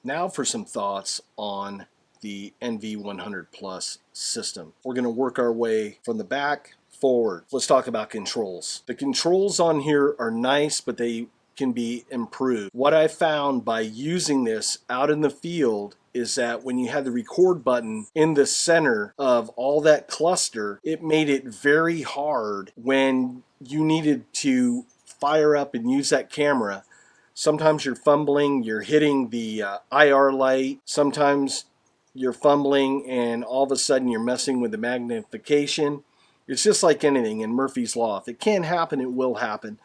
Now for some thoughts on the NV100 Plus system. We're going to work our way from the back forward. Let's talk about controls. The controls on here are nice, but they can be improved. What I found by using this out in the field is that when you had the record button in the center of all that cluster, it made it very hard when you needed to fire up and use that camera. Sometimes you're fumbling, you're hitting the IR light, sometimes you're fumbling and all of a sudden you're messing with the magnification. It's just like anything in Murphy's Law. If it can happen, it will happen.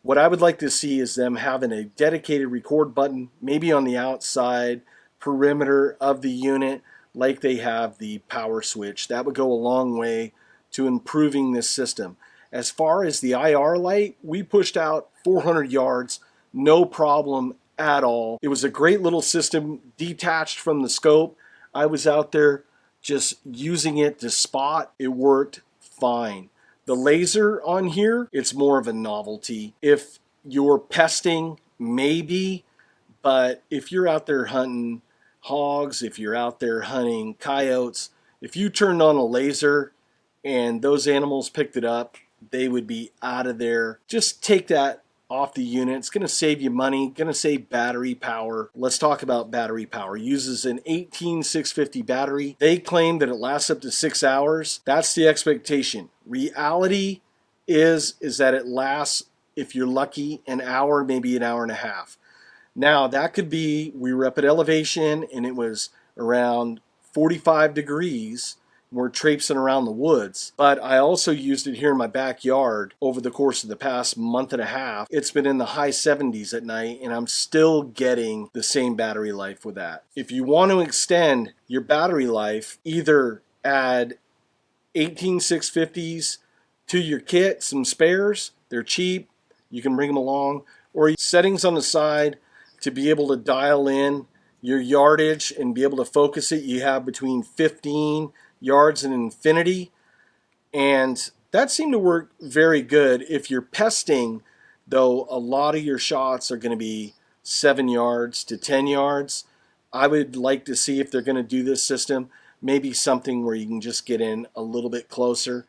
What I would like to see is them having a dedicated record button, maybe on the outside perimeter of the unit, like they have the power switch. That would go a long way to improving this system. As far as the IR light, we pushed out 400 yards, no problem at all. It was a great little system detached from the scope. I was out there just using it to spot. It worked fine. The laser on here, it's more of a novelty. If you're pesting, maybe, but if you're out there hunting hogs, if you're out there hunting coyotes, if you turned on a laser and those animals picked it up, they would be out of there. Just take that off the unit. It's going to save you money, going to save battery power. Let's talk about battery power. It uses an 18650 battery. They claim that it lasts up to 6 hours. That's the expectation. Reality is that it lasts, if you're lucky, an hour, maybe an hour and a half. Now that could be, we were up at elevation and it was around 45 degrees. We're traipsing around the woods, but I also used it here in my backyard over the course of the past month and a half. It's been in the high 70s at night and I'm still getting the same battery life with that. If you want to extend your battery life, either add 18650s to your kit, some spares, they're cheap, you can bring them along, or settings on the side to be able to dial in your yardage and be able to focus it. You have between 15 yards and infinity, and that seemed to work very good. If you're pesting, though, a lot of your shots are going to be 7 yards to 10 yards. I would like to see, if they're going to do this system, maybe something where you can just get in a little bit closer.